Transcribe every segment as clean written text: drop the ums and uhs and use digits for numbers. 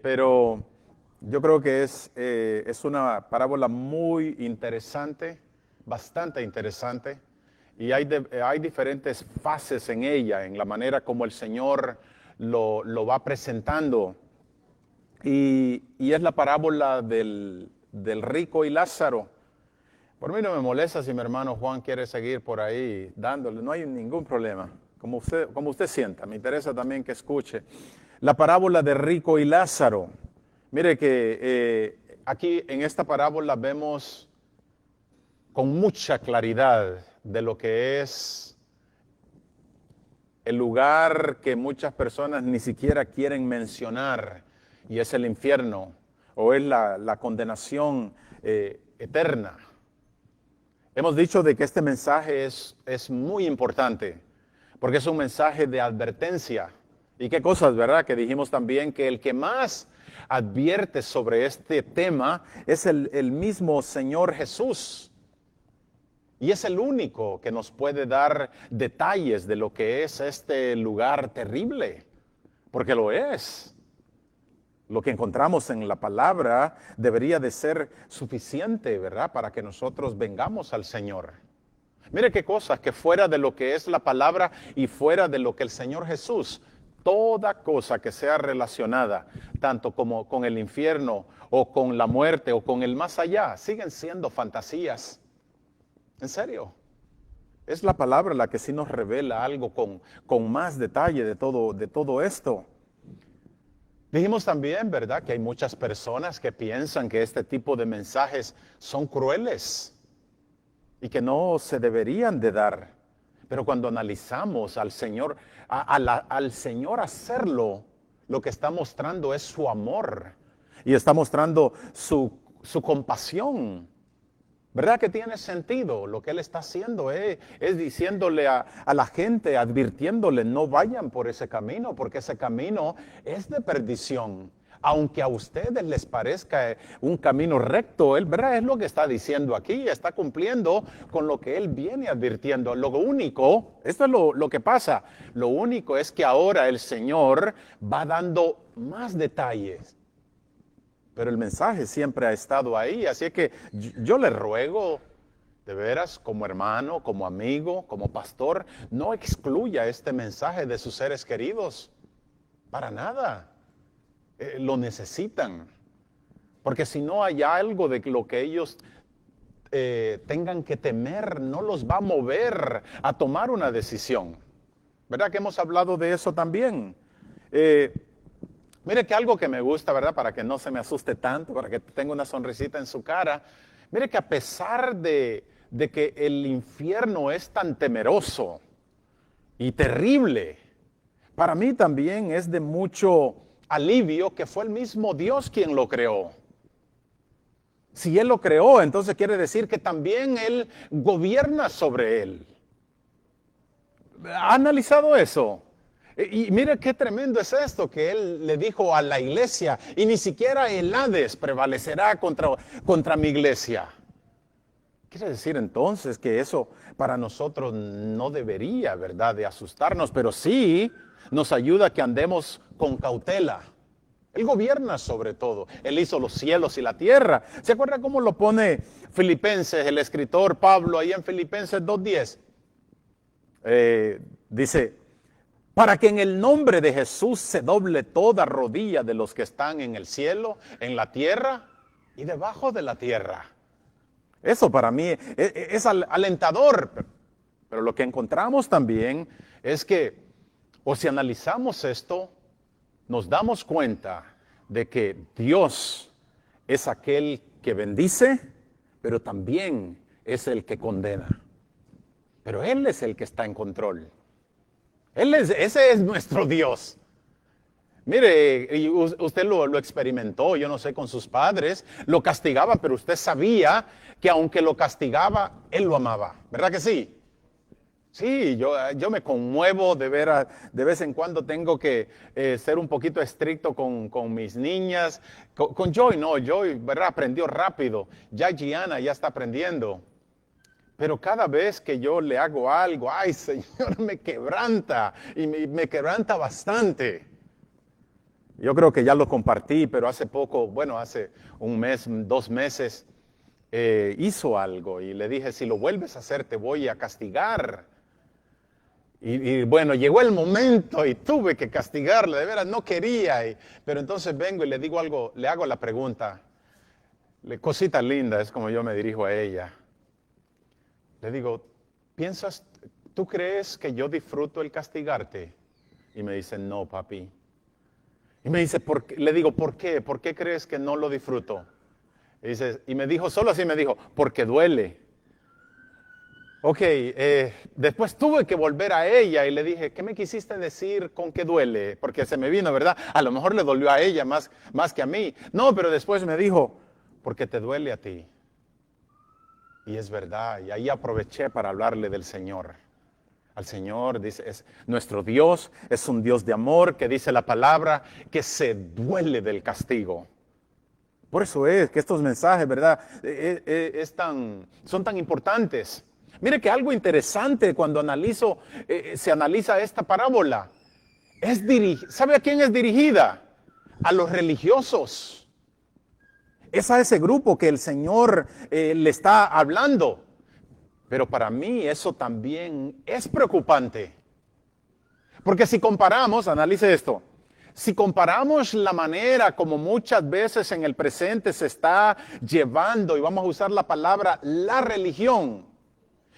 Pero yo creo que es una parábola muy interesante, bastante interesante, y hay diferentes fases en ella, en la manera como el Señor lo va presentando. Y es la parábola del rico y Lázaro. Por mí no me molesta si mi hermano Juan quiere seguir por ahí dándole, no hay ningún problema. Como usted sienta, me interesa también que escuche. La parábola de rico y Lázaro. Mire que aquí en esta parábola vemos con mucha claridad de lo que es el lugar que muchas personas ni siquiera quieren mencionar, y es el infierno, o es la condenación eterna. Hemos dicho de que este mensaje es muy importante, porque es un mensaje de advertencia. ¿Y qué cosas, verdad? Que dijimos también que el que más advierte sobre este tema es el mismo Señor Jesús. Y es el único que nos puede dar detalles de lo que es este lugar terrible, porque lo es. Lo que encontramos en la palabra debería de ser suficiente, ¿verdad? Para que nosotros vengamos al Señor. Mire qué cosas, que fuera de lo que es la palabra y fuera de lo que el Señor Jesús, toda cosa que sea relacionada, tanto como con el infierno o con la muerte o con el más allá, siguen siendo fantasías. En serio. Es la palabra la que sí nos revela algo con más detalle de todo esto. Dijimos también, ¿verdad?, que hay muchas personas que piensan que este tipo de mensajes son crueles y que no se deberían de dar. Pero cuando analizamos al Señor, al Señor hacerlo, lo que está mostrando es su amor y está mostrando su compasión. ¿Verdad que tiene sentido? Lo que Él está haciendo es diciéndole a la gente, advirtiéndole, no vayan por ese camino, porque ese camino es de perdición. Aunque a ustedes les parezca un camino recto, Él, ¿verdad? Es lo que está diciendo aquí, está cumpliendo con lo que Él viene advirtiendo. Lo único, esto es lo que pasa, lo único es que ahora el Señor va dando más detalles. Pero el mensaje siempre ha estado ahí, así que yo le ruego, de veras, como hermano, como amigo, como pastor, no excluya este mensaje de sus seres queridos, para nada. Lo necesitan, porque si no hay algo de lo que ellos tengan que temer, no los va a mover a tomar una decisión. ¿Verdad que hemos hablado de eso también? Mire que algo que me gusta, ¿verdad? Para que no se me asuste tanto, para que tenga una sonrisita en su cara. Mire que a pesar de que el infierno es tan temeroso y terrible, para mí también es de mucho alivio que fue el mismo Dios quien lo creó. Si Él lo creó, entonces quiere decir que también Él gobierna sobre él. ¿Ha analizado eso? Y mire qué tremendo es esto que Él le dijo a la iglesia, y ni siquiera el Hades prevalecerá contra mi iglesia. Quiere decir entonces que eso para nosotros no debería, ¿verdad?, de asustarnos, pero sí nos ayuda a que andemos con cautela. Él gobierna sobre todo. Él hizo los cielos y la tierra. ¿Se acuerda cómo lo pone Filipenses, el escritor Pablo, ahí en Filipenses 2:10? Dice, para que en el nombre de Jesús se doble toda rodilla de los que están en el cielo, en la tierra y debajo de la tierra. Eso para mí es alentador. Pero lo que encontramos también es que, o si analizamos esto, nos damos cuenta de que Dios es aquel que bendice, pero también es el que condena. Pero Él es el que está en control. Ese es nuestro Dios. Mire, y usted lo experimentó, yo no sé, con sus padres, lo castigaba, pero usted sabía que aunque lo castigaba, Él lo amaba. ¿Verdad que sí? Sí, yo me conmuevo de ver, de vez en cuando tengo que ser un poquito estricto con mis niñas. Con Joy, no, Joy, ¿verdad?, aprendió rápido. Ya Gianna ya está aprendiendo. Pero cada vez que yo le hago algo, ay, Señor, me quebranta, y me quebranta bastante. Yo creo que ya lo compartí, pero hace poco, bueno, hace un mes, 2 meses, hizo algo y le dije, si lo vuelves a hacer te voy a castigar. Y bueno, llegó el momento y tuve que castigarle, de veras no quería. Pero entonces vengo y le digo algo, le hago la pregunta, cosita linda, es como yo me dirijo a ella. Le digo, ¿tú crees que yo disfruto el castigarte? Y me dice, no, papi. Y me dice, ¿por qué? Le digo, ¿por qué? ¿Por qué crees que no lo disfruto? Y me dijo, solo así me dijo, porque duele. Ok, después tuve que volver a ella y le dije, ¿qué me quisiste decir con que duele? Porque se me vino, ¿verdad? A lo mejor le dolió a ella más que a mí. No, pero después me dijo, porque te duele a ti. Y es verdad, y ahí aproveché para hablarle del Señor. Al Señor, dice, es nuestro Dios, es un Dios de amor, que dice la palabra, que se duele del castigo. Por eso es que estos mensajes, ¿verdad? Son tan importantes. Mire que algo interesante cuando se analiza esta parábola, ¿sabe a quién es dirigida? A los religiosos. Es a ese grupo que el Señor le está hablando. Pero para mí eso también es preocupante. Porque si comparamos, analice esto, si comparamos la manera como muchas veces en el presente se está llevando, y vamos a usar la palabra, la religión,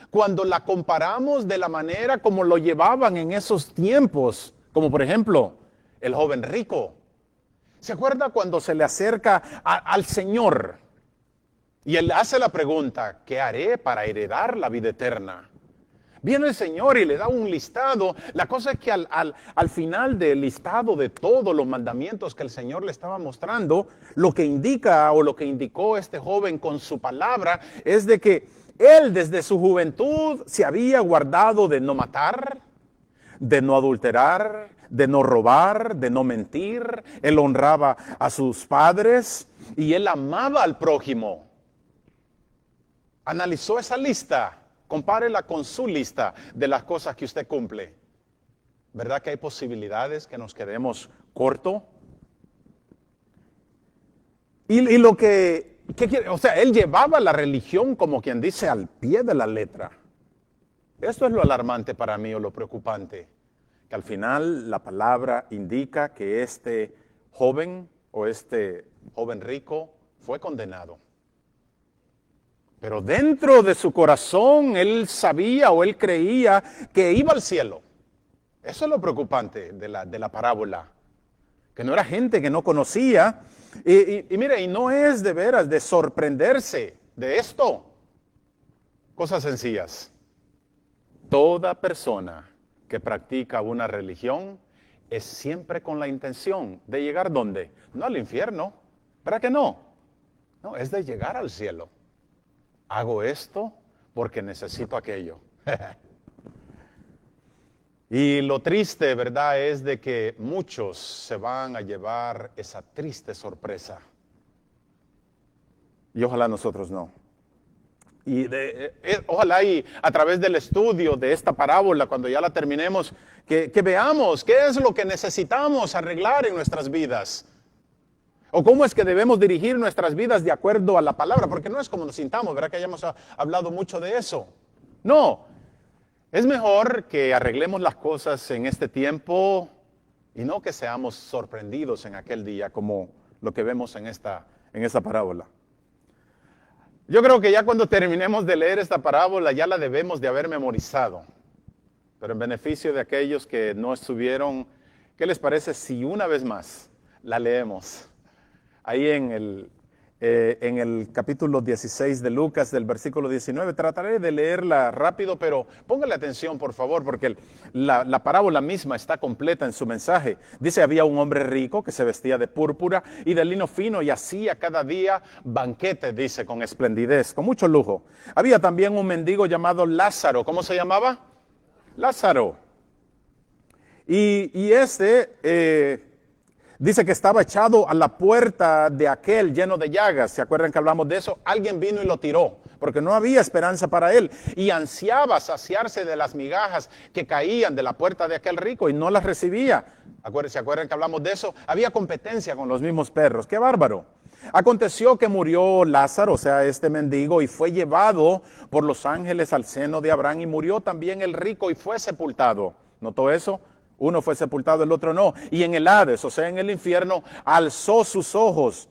cuando la comparamos de la manera como lo llevaban en esos tiempos, como por ejemplo el joven rico. ¿Se acuerda cuando se le acerca al Señor? Y él hace la pregunta, ¿qué haré para heredar la vida eterna? Viene el Señor y le da un listado. La cosa es que al final del listado de todos los mandamientos que el Señor le estaba mostrando, lo que indica o lo que indicó este joven con su palabra es de que él desde su juventud se había guardado de no matar, de no adulterar, de no robar, de no mentir. Él honraba a sus padres y él amaba al prójimo. Analizó esa lista, compárela con su lista de las cosas que usted cumple. ¿Verdad que hay posibilidades que nos quedemos corto? Y lo ¿qué quiere? O sea, él llevaba la religión como quien dice al pie de la letra. Esto es lo alarmante para mí o lo preocupante. Que al final la palabra indica que este joven o este joven rico fue condenado. Pero dentro de su corazón él sabía o él creía que iba al cielo. Eso es lo preocupante de la parábola. Que no era gente que no conocía. Y mire, y no es de veras de sorprenderse de esto. Cosas sencillas. Toda persona que practica una religión es siempre con la intención de llegar ¿dónde? No al infierno. ¿Para qué no? No, es de llegar al cielo. Hago esto porque necesito aquello. Y lo triste, ¿verdad?, es de que muchos se van a llevar esa triste sorpresa. Y ojalá nosotros no. Y ojalá y a través del estudio de esta parábola, cuando ya la terminemos, que veamos qué es lo que necesitamos arreglar en nuestras vidas. O cómo es que debemos dirigir nuestras vidas de acuerdo a la palabra, porque no es como nos sintamos, ¿verdad? Que hayamos hablado mucho de eso. No, es mejor que arreglemos las cosas en este tiempo y no que seamos sorprendidos en aquel día como lo que vemos en esta parábola. Yo creo que ya cuando terminemos de leer esta parábola ya la debemos de haber memorizado. Pero en beneficio de aquellos que no estuvieron, ¿qué les parece si una vez más la leemos? Ahí en el capítulo 16 de Lucas, del versículo 19, trataré de leerla rápido, pero póngale atención, por favor, porque la parábola misma está completa en su mensaje. Dice, había un hombre rico que se vestía de púrpura y de lino fino y hacía cada día banquete, dice, con esplendidez, con mucho lujo. Había también un mendigo llamado Lázaro. ¿Cómo se llamaba? Lázaro. Y dice que estaba echado a la puerta de aquel lleno de llagas. ¿Se acuerdan que hablamos de eso? Alguien vino y lo tiró. porque no había esperanza para él. Y ansiaba saciarse de las migajas que caían de la puerta de aquel rico y no las recibía. ¿Se acuerdan que hablamos de eso? Había competencia con los mismos perros. ¡Qué bárbaro! Aconteció que murió Lázaro, o sea, este mendigo, y fue llevado por los ángeles al seno de Abraham, y murió también el rico y fue sepultado. ¿Notó eso? Uno fue sepultado, el otro no. Y en el Hades, o sea, en el infierno, alzó sus ojos.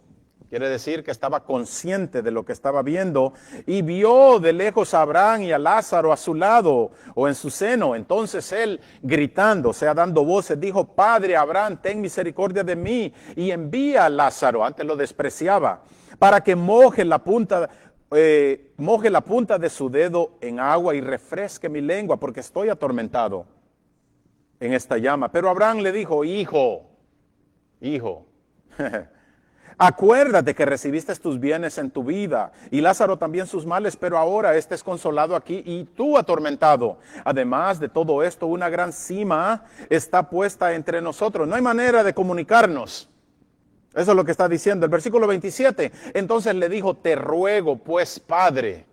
Quiere decir que estaba consciente de lo que estaba viendo y vio de lejos a Abraham y a Lázaro a su lado o en su seno. Entonces él, gritando, o sea, dando voces, dijo: Padre Abraham, ten misericordia de mí y envía a Lázaro, antes lo despreciaba, para que moje la punta de su dedo en agua y refresque mi lengua, porque estoy atormentado en esta llama. Pero Abraham le dijo: hijo, acuérdate que recibiste tus bienes en tu vida y Lázaro también sus males, pero ahora este es consolado aquí y tú atormentado. Además de todo esto, una gran cima está puesta entre nosotros. No hay manera de comunicarnos. Eso es lo que está diciendo el versículo 27. Entonces le dijo: te ruego pues, Padre,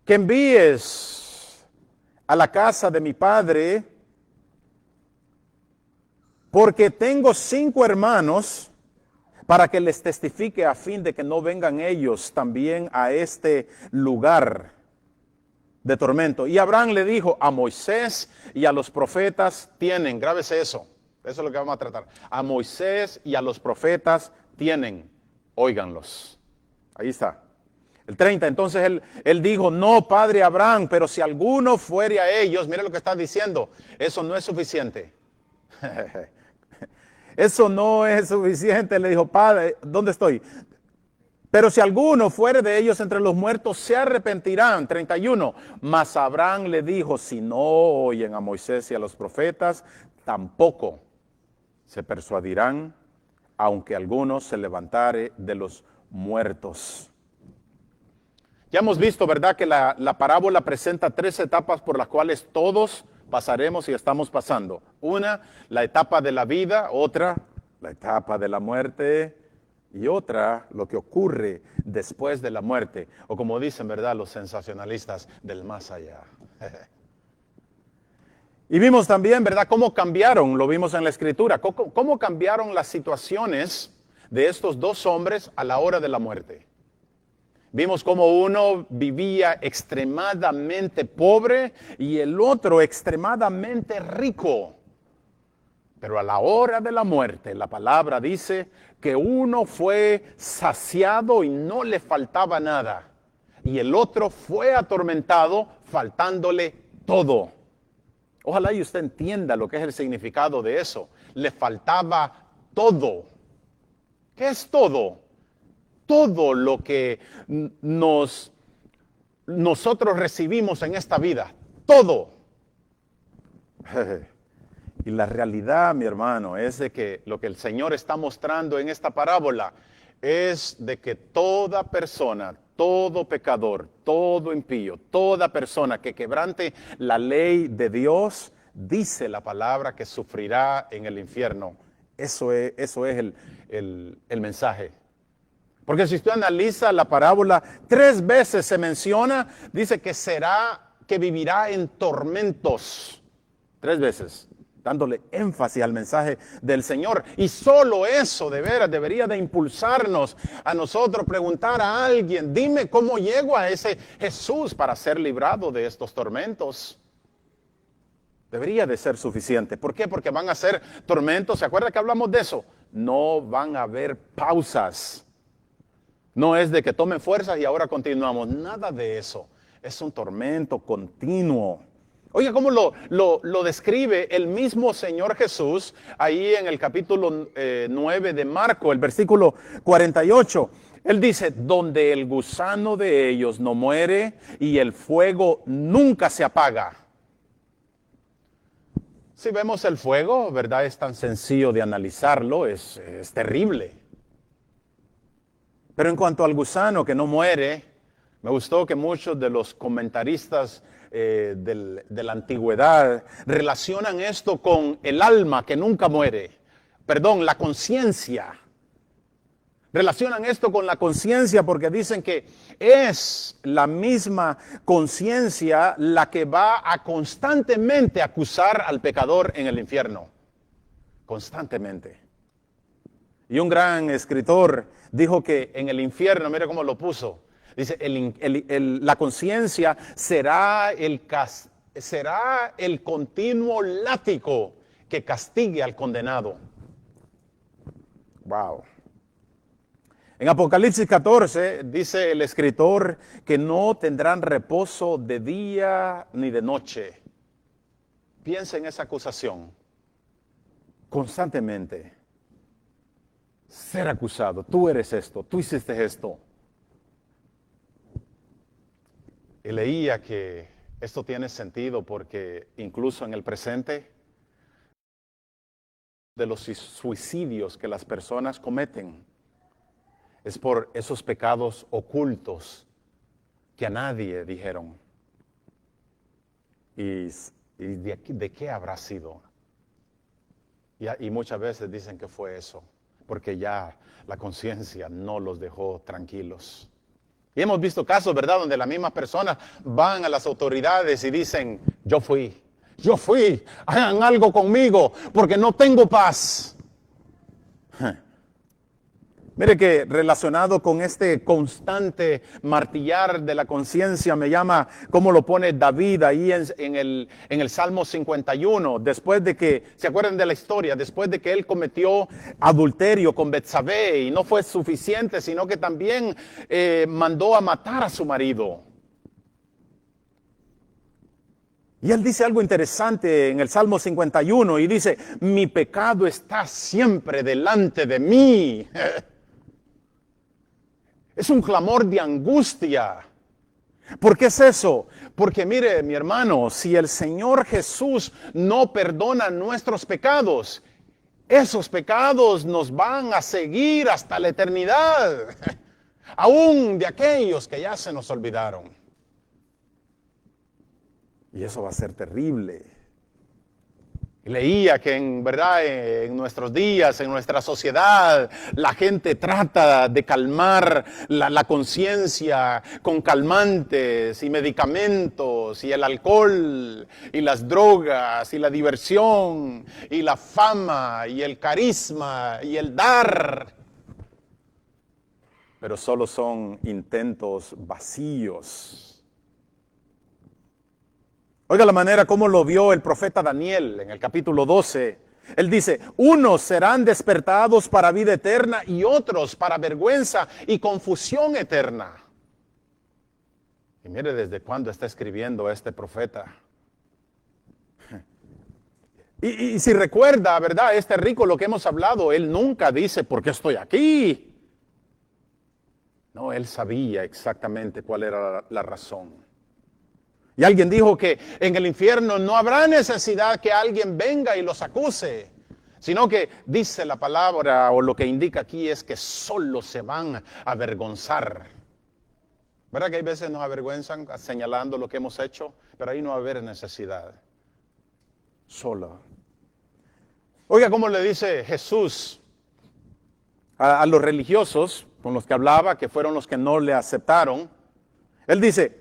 que envíes a la casa de mi padre, porque tengo 5 hermanos, para que les testifique a fin de que no vengan ellos también a este lugar de tormento. Y Abraham le dijo: a Moisés y a los profetas tienen, grábese eso es lo que vamos a tratar, a Moisés y a los profetas tienen, óiganlos. Ahí está. El 30, entonces él dijo: no, padre Abraham, pero si alguno fuere a ellos, mire lo que está diciendo, eso no es suficiente. Eso no es suficiente. Le dijo: Padre, ¿dónde estoy? Pero si alguno fuere de ellos entre los muertos, se arrepentirán. 31. Mas Abraham le dijo: si no oyen a Moisés y a los profetas, tampoco se persuadirán, aunque alguno se levantare de los muertos. Ya hemos visto, ¿verdad?, que la parábola presenta 3 etapas por las cuales todos pasaremos y estamos pasando. Una, la etapa de la vida; otra, la etapa de la muerte; y otra, lo que ocurre después de la muerte, o como dicen, ¿verdad?, los sensacionalistas, del más allá. Y vimos también, ¿verdad?, cómo cambiaron, lo vimos en la Escritura, cómo cambiaron las situaciones de estos 2 hombres a la hora de la muerte. Vimos cómo uno vivía extremadamente pobre y el otro extremadamente rico. Pero a la hora de la muerte, la palabra dice que uno fue saciado y no le faltaba nada. Y el otro fue atormentado, faltándole todo. Ojalá y usted entienda lo que es el significado de eso. Le faltaba todo. ¿Qué es todo? Todo lo que nosotros recibimos en esta vida, todo. Y la realidad, mi hermano, es de que lo que el Señor está mostrando en esta parábola es de que toda persona, todo pecador, todo impío, toda persona que quebrante la ley de Dios, dice la palabra que sufrirá en el infierno. Eso es el mensaje. Porque si usted analiza la parábola, 3 veces se menciona, dice que vivirá en tormentos. 3 veces, dándole énfasis al mensaje del Señor. Y solo eso de veras debería de impulsarnos a nosotros preguntar a alguien: dime cómo llego a ese Jesús para ser librado de estos tormentos. Debería de ser suficiente. ¿Por qué? Porque van a ser tormentos. ¿Se acuerda que hablamos de eso? No van a haber pausas. No es de que tomen fuerzas y ahora continuamos. Nada de eso. Es un tormento continuo. Oiga, ¿cómo lo describe el mismo Señor Jesús ahí en el capítulo 9 de Marco, el versículo 48? Él dice: donde el gusano de ellos no muere y el fuego nunca se apaga. Si vemos el fuego, ¿verdad?, es tan sencillo de analizarlo, es terrible. Pero en cuanto al gusano que no muere, me gustó que muchos de los comentaristas de la antigüedad relacionan esto con el alma que nunca muere. Perdón, la conciencia. Relacionan esto con la conciencia porque dicen que es la misma conciencia la que va a constantemente acusar al pecador en el infierno. Constantemente. Y un gran escritor dijo que en el infierno, mire cómo lo puso, dice, la conciencia será el continuo látigo que castigue al condenado. Wow. En Apocalipsis 14 dice el escritor que no tendrán reposo de día ni de noche. Piensa en esa acusación. Constantemente. Ser acusado. Tú eres esto. Tú hiciste esto. Y leía que esto tiene sentido porque incluso en el presente de los suicidios que las personas cometen es por esos pecados ocultos que a nadie dijeron. ¿Y de qué habrá sido? Y muchas veces dicen que fue eso, porque ya la conciencia no los dejó tranquilos. Y hemos visto casos, ¿verdad?, donde las mismas personas van a las autoridades y dicen, yo fui, hagan algo conmigo, porque no tengo paz. Mire que relacionado con este constante martillar de la conciencia me llama cómo lo pone David ahí en el Salmo 51, después de que, ¿se acuerdan de la historia? Después de que él cometió adulterio con Betsabé y no fue suficiente, sino que también mandó a matar a su marido. Y él dice algo interesante en el Salmo 51 y dice, mi pecado está siempre delante de mí. Es un clamor de angustia. ¿Por qué es eso? Porque mire, mi hermano, si el Señor Jesús no perdona nuestros pecados, esos pecados nos van a seguir hasta la eternidad, aún de aquellos que ya se nos olvidaron. Y eso va a ser terrible. Leía que en verdad en nuestros días, en nuestra sociedad, la gente trata de calmar la conciencia con calmantes y medicamentos y el alcohol y las drogas y la diversión y la fama y el carisma y el dar. Pero solo son intentos vacíos. Oiga la manera como lo vio el profeta Daniel en el capítulo 12. Él dice, unos serán despertados para vida eterna y otros para vergüenza y confusión eterna. Y mire desde cuándo está escribiendo este profeta. Y si recuerda, ¿verdad? Este rico, lo que hemos hablado, él nunca dice, ¿por qué estoy aquí? No, él sabía exactamente cuál era la razón. Y alguien dijo que en el infierno no habrá necesidad que alguien venga y los acuse, sino que dice la palabra o lo que indica aquí es que solo se van a avergonzar. ¿Verdad que hay veces nos avergüenzan señalando lo que hemos hecho? Pero ahí no va a haber necesidad. Solo. Oiga, ¿cómo le dice Jesús a los religiosos con los que hablaba, que fueron los que no le aceptaron? Él dice,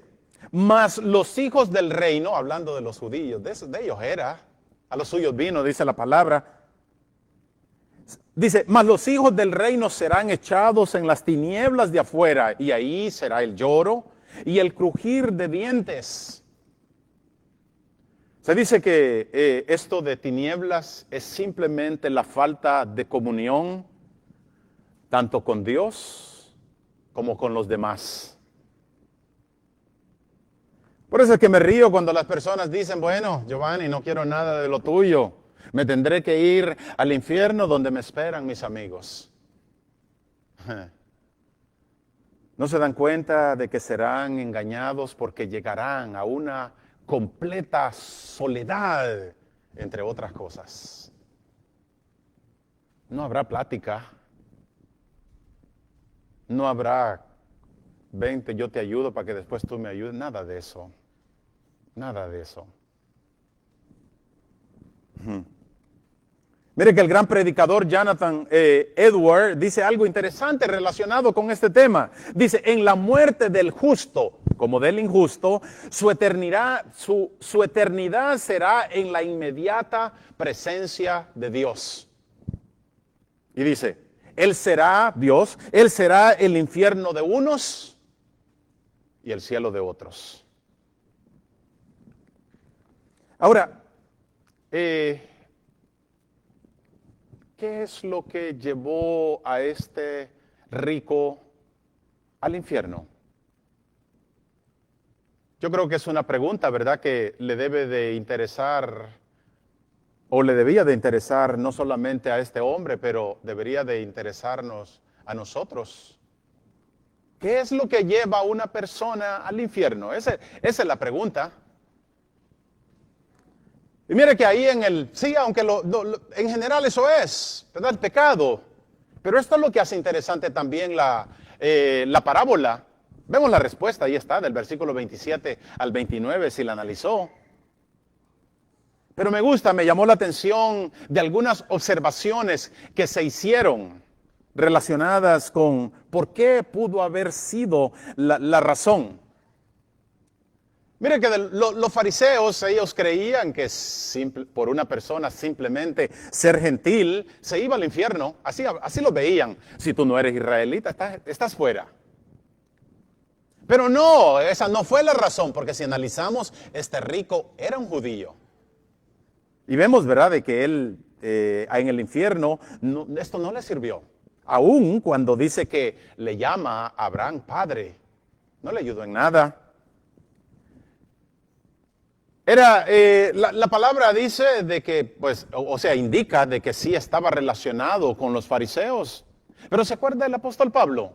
mas los hijos del reino, hablando de los judíos, de ellos era, a los suyos vino, dice la palabra. Dice, mas los hijos del reino serán echados en las tinieblas de afuera, y ahí será el lloro y el crujir de dientes. Se dice que esto de tinieblas es simplemente la falta de comunión, tanto con Dios como con los demás. Por eso es que me río cuando las personas dicen, bueno, Giovanni, no quiero nada de lo tuyo. Me tendré que ir al infierno donde me esperan mis amigos. No se dan cuenta de que serán engañados porque llegarán a una completa soledad, entre otras cosas. No habrá plática. No habrá, vente, yo te ayudo para que después tú me ayudes. Nada de eso. Nada de eso. Mire que el gran predicador Jonathan Edwards dice algo interesante relacionado con este tema. Dice, en la muerte del justo, como del injusto, su eternidad será en la inmediata presencia de Dios. Y dice, Él será Dios, Él será el infierno de unos y el cielo de otros. Ahora, ¿qué es lo que llevó a este rico al infierno? Yo creo que es una pregunta, ¿verdad?, que le debe de interesar, o le debía de interesar no solamente a este hombre, pero debería de interesarnos a nosotros. ¿Qué es lo que lleva a una persona al infierno? Esa es la pregunta. Y mire que ahí sí, aunque en general eso es, ¿verdad?, el pecado. Pero esto es lo que hace interesante también la parábola. Vemos la respuesta, ahí está, del versículo 27 al 29, si la analizó. Pero me llamó la atención de algunas observaciones que se hicieron relacionadas con por qué pudo haber sido la razón. Mire que los fariseos, ellos creían que por una persona simplemente ser gentil se iba al infierno. Así lo veían. Si tú no eres israelita, estás fuera. Pero no, esa no fue la razón, porque si analizamos, este rico era un judío. Y vemos, ¿verdad?, de que él en el infierno, esto no le sirvió. Aún cuando dice que le llama a Abraham padre, no le ayudó en nada. La palabra dice de que, pues, o sea, indica de que sí estaba relacionado con los fariseos. Pero ¿se acuerda del apóstol Pablo?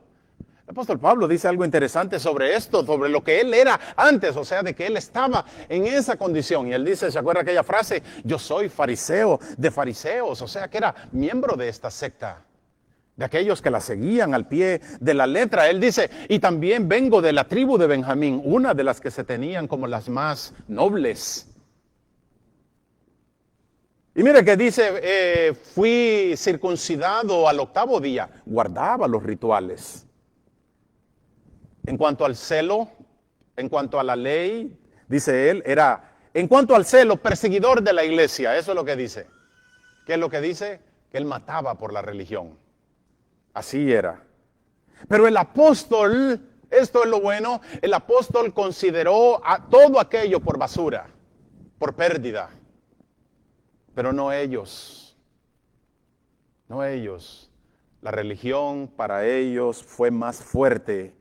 El apóstol Pablo dice algo interesante sobre esto, sobre lo que él era antes, o sea, de que él estaba en esa condición. Y él dice, ¿se acuerda aquella frase? Yo soy fariseo de fariseos, o sea, que era miembro de esta secta, de aquellos que la seguían al pie de la letra. Él dice, y también vengo de la tribu de Benjamín, una de las que se tenían como las más nobles. Y mire que dice, fui circuncidado al 8º día, guardaba los rituales. En cuanto al celo, en cuanto a la ley, dice él, en cuanto al celo, perseguidor de la iglesia. Eso es lo que dice. ¿Qué es lo que dice? Que él mataba por la religión. Así era. Pero el apóstol, esto es lo bueno, el apóstol consideró a todo aquello por basura, por pérdida. Pero no ellos. No ellos. La religión para ellos fue más fuerte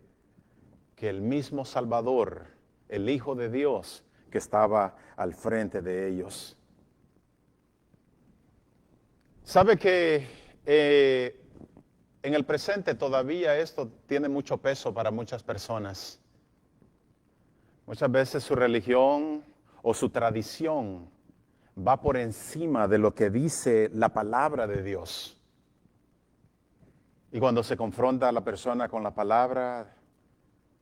que el mismo Salvador, el Hijo de Dios, que estaba al frente de ellos. ¿Sabe que en el presente todavía esto tiene mucho peso para muchas personas? Muchas veces su religión o su tradición va por encima de lo que dice la palabra de Dios. Y cuando se confronta a la persona con la palabra,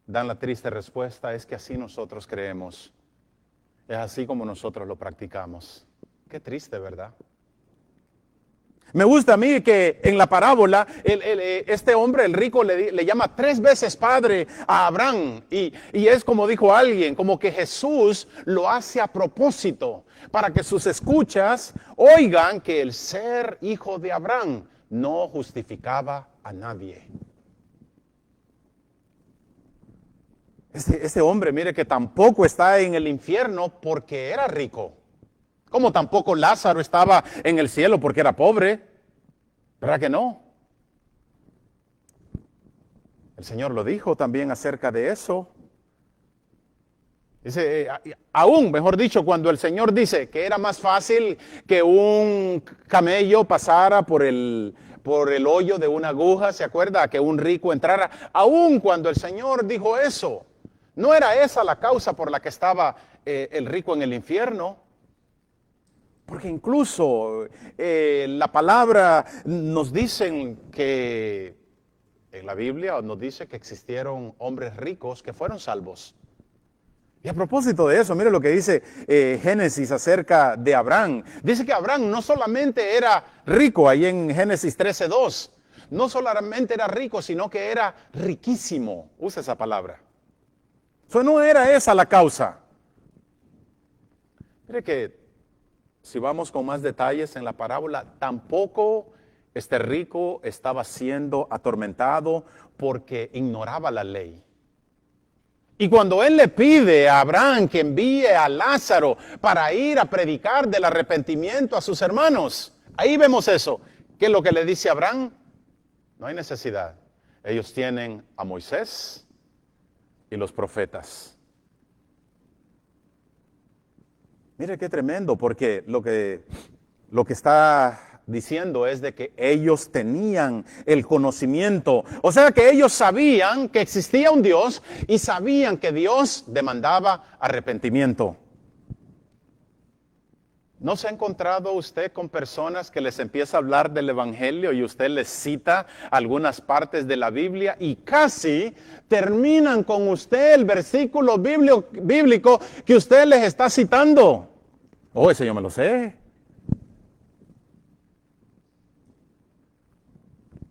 dan la triste respuesta, es que así nosotros creemos. Es así como nosotros lo practicamos. Qué triste, ¿verdad? Me gusta a mí que en la parábola, este hombre, el rico, le llama 3 veces padre a Abraham. Y es como dijo alguien, como que Jesús lo hace a propósito, para que sus escuchas oigan que el ser hijo de Abraham no justificaba a nadie. Este hombre, mire que tampoco está en el infierno porque era rico. Como tampoco Lázaro estaba en el cielo porque era pobre. ¿Verdad que no? El Señor lo dijo también acerca de eso. Dice, aún, mejor dicho, cuando el Señor dice que era más fácil que un camello pasara por el hoyo de una aguja, ¿se acuerda? Que un rico entrara. Aún cuando el Señor dijo eso, no era esa la causa por la que estaba el rico en el infierno. Porque incluso la palabra nos dice que, en la Biblia nos dice que existieron hombres ricos que fueron salvos. Y a propósito de eso, mire lo que dice Génesis acerca de Abraham. Dice que Abraham no solamente era rico, ahí en Génesis 13:2. No solamente era rico, sino que era riquísimo. Usa esa palabra. Eso no era esa la causa. Mire que si vamos con más detalles en la parábola, tampoco este rico estaba siendo atormentado porque ignoraba la ley. Y cuando él le pide a Abraham que envíe a Lázaro para ir a predicar del arrepentimiento a sus hermanos, ahí vemos eso. ¿Qué es lo que le dice a Abraham? No hay necesidad. Ellos tienen a Moisés y los profetas. Mire qué tremendo, porque lo que está diciendo es de que ellos tenían el conocimiento. O sea que ellos sabían que existía un Dios y sabían que Dios demandaba arrepentimiento. ¿No se ha encontrado usted con personas que les empieza a hablar del Evangelio y usted les cita algunas partes de la Biblia y casi terminan con usted el versículo bíblico que usted les está citando? Oh, ese yo me lo sé.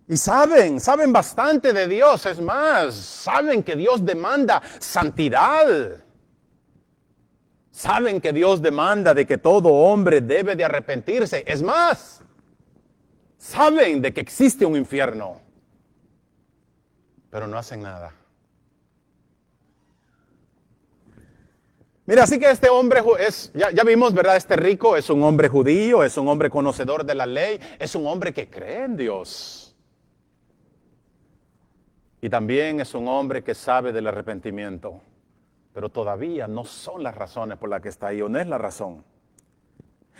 Y saben bastante de Dios. Es más, saben que Dios demanda santidad. Saben que Dios demanda de que todo hombre debe de arrepentirse. Es más, saben de que existe un infierno. Pero no hacen nada. Mira, así que este hombre ya vimos, ¿verdad? Este rico es un hombre judío, es un hombre conocedor de la ley, es un hombre que cree en Dios. Y también es un hombre que sabe del arrepentimiento. Pero todavía no son las razones por las que está ahí, o no es la razón.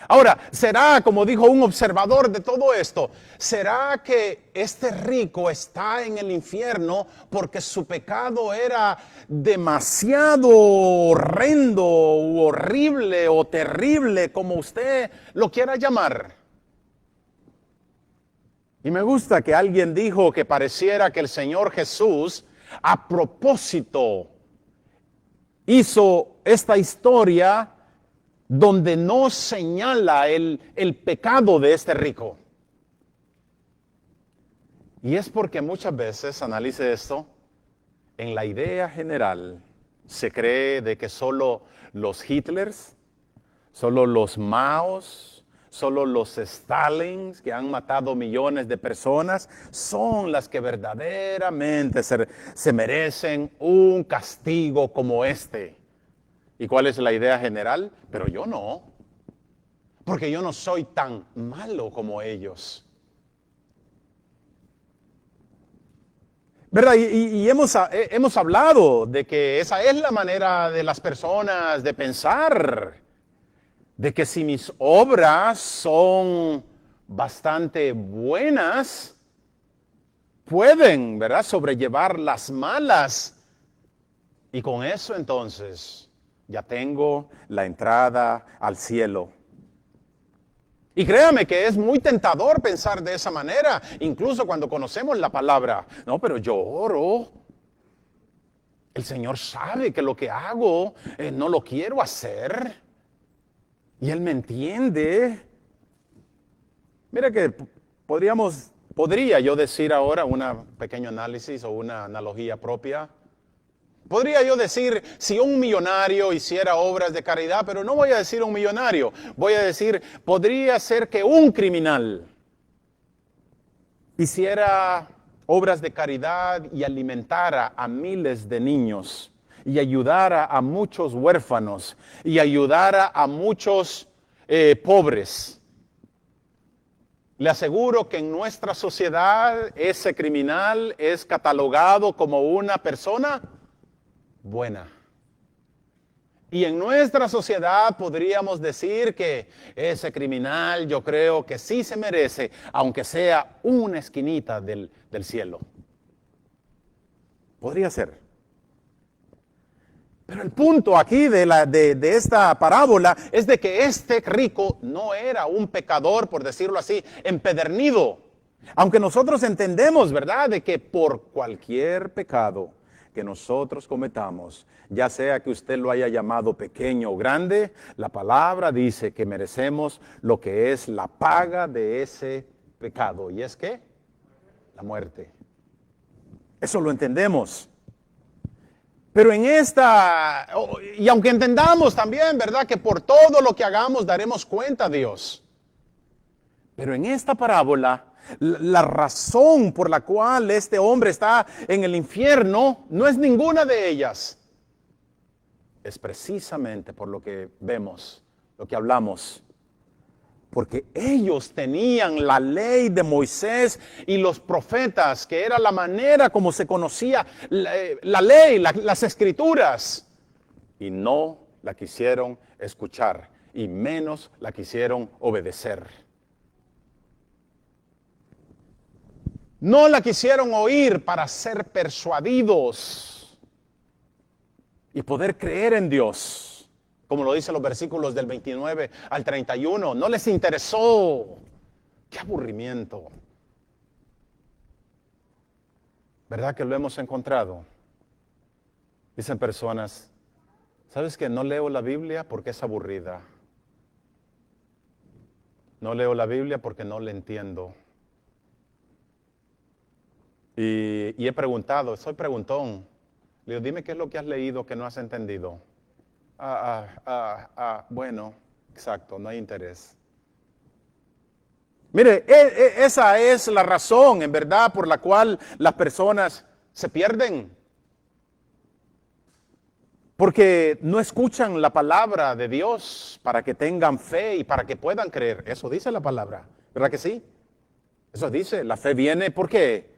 Ahora, ¿será, como dijo un observador de todo esto, será que este rico está en el infierno porque su pecado era demasiado horrendo, u horrible o terrible, como usted lo quiera llamar? Y me gusta que alguien dijo que pareciera que el Señor Jesús, a propósito, hizo esta historia donde no señala el pecado de este rico. Y es porque muchas veces, analice esto, en la idea general se cree de que solo los Hitlers, solo los Maos, solo los Stalins que han matado millones de personas son las que verdaderamente se merecen un castigo como este. ¿Y cuál es la idea general? Pero yo no, porque yo no soy tan malo como ellos. ¿Verdad? Y hemos hablado de que esa es la manera de las personas de pensar, de que si mis obras son bastante buenas, pueden, ¿verdad?, sobrellevar las malas. Y con eso entonces ya tengo la entrada al cielo. Y créame que es muy tentador pensar de esa manera, incluso cuando conocemos la palabra. No, pero yo oro. El Señor sabe que lo que hago no lo quiero hacer. Y Él me entiende. Mira que podría yo decir ahora un pequeño análisis o una analogía propia. Podría yo decir, si un millonario hiciera obras de caridad, pero no voy a decir un millonario, voy a decir, podría ser que un criminal hiciera obras de caridad y alimentara a miles de niños y ayudara a muchos huérfanos y ayudara a muchos pobres. Le aseguro que en nuestra sociedad ese criminal es catalogado como una persona buena. Y en nuestra sociedad podríamos decir que ese criminal, yo creo que sí se merece, aunque sea una esquinita del cielo. Podría ser. Pero el punto aquí de esta parábola es de que este rico no era un pecador, por decirlo así, empedernido. Aunque nosotros entendemos, ¿verdad?, de que por cualquier pecado que nosotros cometamos, ya sea que usted lo haya llamado pequeño o grande, la palabra dice que merecemos lo que es la paga de ese pecado. ¿Y es qué? La muerte. Eso lo entendemos. Pero en esta, y aunque entendamos también, ¿verdad? Que por todo lo que hagamos daremos cuenta a Dios. Pero en esta parábola, la razón por la cual este hombre está en el infierno no es ninguna de ellas. Es precisamente por lo que vemos, lo que hablamos. Porque ellos tenían la ley de Moisés y los profetas, que era la manera como se conocía la ley, las escrituras. Y no la quisieron escuchar, y menos la quisieron obedecer. No la quisieron oír para ser persuadidos y poder creer en Dios. Como lo dicen los versículos del 29 al 31, no les interesó. ¡Qué aburrimiento! ¿Verdad que lo hemos encontrado? Dicen personas, ¿sabes que no leo la Biblia porque es aburrida? No leo la Biblia porque no la entiendo. Y he preguntado, soy preguntón. Le digo, dime qué es lo que has leído que no has entendido. Bueno, exacto, no hay interés. Mire, esa es la razón, en verdad, por la cual las personas se pierden. Porque no escuchan la palabra de Dios para que tengan fe y para que puedan creer. Eso dice la palabra, ¿verdad que sí? Eso dice, la fe viene, ¿por qué?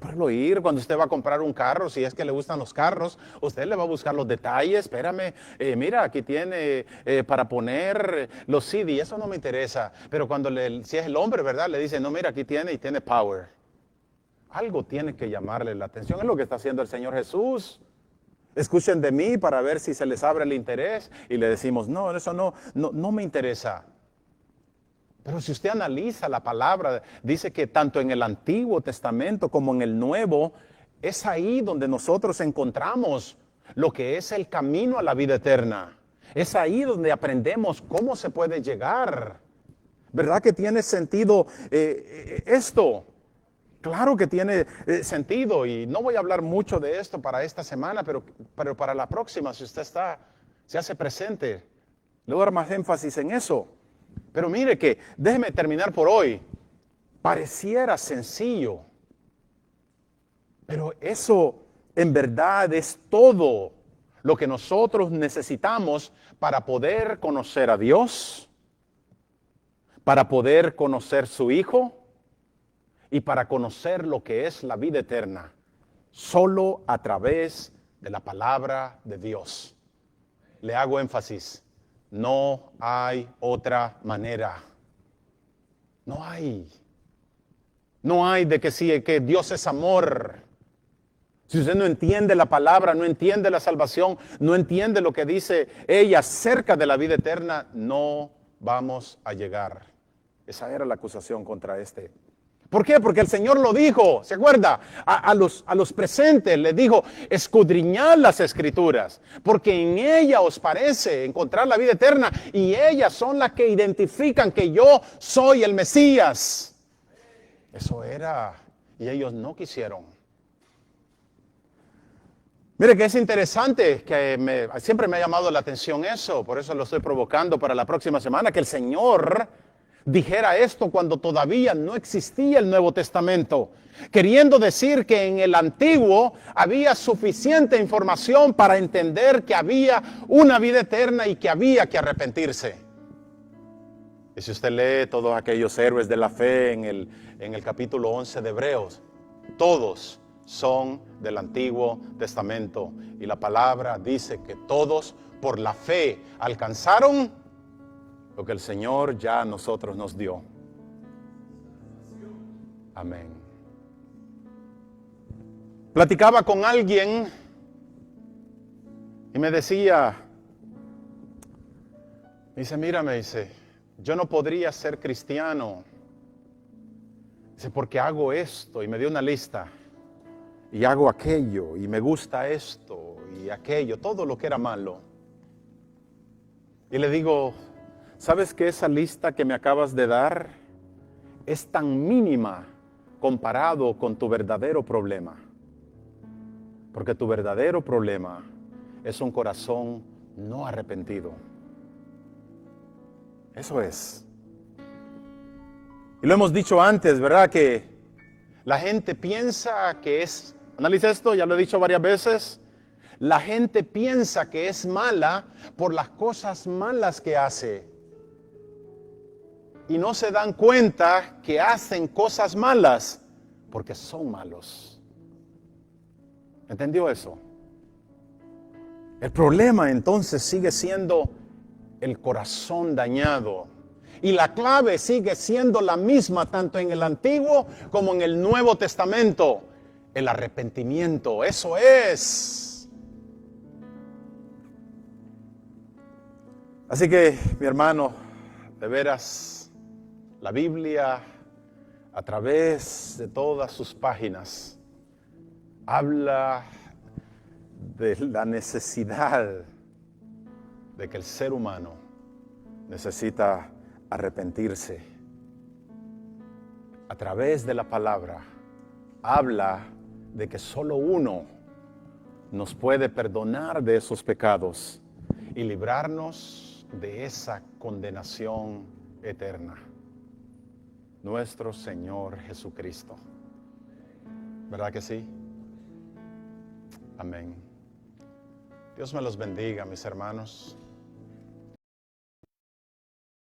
Por el oír. Cuando usted va a comprar un carro, si es que le gustan los carros, usted le va a buscar los detalles. Espérame, mira, aquí tiene para poner los CD, eso no me interesa. Pero cuando si es el hombre, ¿verdad? Le dice, no, mira, aquí tiene y tiene power. Algo tiene que llamarle la atención. Es lo que está haciendo el Señor Jesús. Escuchen de mí para ver si se les abre el interés. Y le decimos, no, eso no me interesa. Pero si usted analiza la palabra, dice que tanto en el Antiguo Testamento como en el Nuevo, es ahí donde nosotros encontramos lo que es el camino a la vida eterna. Es ahí donde aprendemos cómo se puede llegar. ¿Verdad que tiene sentido esto? Claro que tiene sentido, y no voy a hablar mucho de esto para esta semana, pero para la próxima, si usted se hace presente, le voy a dar más énfasis en eso. Pero mire que, déjeme terminar por hoy, pareciera sencillo, pero eso en verdad es todo lo que nosotros necesitamos para poder conocer a Dios, para poder conocer su Hijo y para conocer lo que es la vida eterna, solo a través de la palabra de Dios. Le hago énfasis. No hay otra manera. No hay. No hay de que sí, que Dios es amor. Si usted no entiende la palabra, no entiende la salvación, no entiende lo que dice ella acerca de la vida eterna, no vamos a llegar. Esa era la acusación contra este. ¿Por qué? Porque el Señor lo dijo, ¿se acuerda? A los presentes les dijo, escudriñad las Escrituras, porque en ella os parece encontrar la vida eterna, y ellas son las que identifican que yo soy el Mesías. Eso era, y ellos no quisieron. Mire que es interesante, que siempre me ha llamado la atención eso, por eso lo estoy provocando para la próxima semana, que el Señor dijera esto cuando todavía no existía el Nuevo Testamento, queriendo decir que en el Antiguo había suficiente información para entender que había una vida eterna y que había que arrepentirse. Y si usted lee todos aquellos héroes de la fe en el capítulo 11 de Hebreos, todos son del Antiguo Testamento, y la palabra dice que todos por la fe alcanzaron lo que el Señor ya a nosotros nos dio. Amén. Platicaba con alguien y me decía, me dice, yo no podría ser cristiano. Dice, porque hago esto, y me dio una lista. y hago aquello, y me gusta esto y aquello, todo lo que era malo. Y le digo, ¿sabes que esa lista que me acabas de dar es tan mínima comparado con tu verdadero problema? Porque tu verdadero problema es un corazón no arrepentido. Eso es. Y lo hemos dicho antes, ¿verdad? Que la gente piensa que es, analiza esto, ya lo he dicho varias veces, la gente piensa que es mala por las cosas malas que hace. Y no se dan cuenta que hacen cosas malas porque son malos. ¿Entendió eso? El problema entonces sigue siendo el corazón dañado. Y la clave sigue siendo la misma tanto en el Antiguo como en el Nuevo Testamento. El arrepentimiento, eso es. Así que, mi hermano, de veras, la Biblia, a través de todas sus páginas, habla de la necesidad de que el ser humano necesita arrepentirse. A través de la palabra, habla de que solo uno nos puede perdonar de esos pecados y librarnos de esa condenación eterna. Nuestro Señor Jesucristo. ¿Verdad que sí? Amén. Dios me los bendiga, mis hermanos.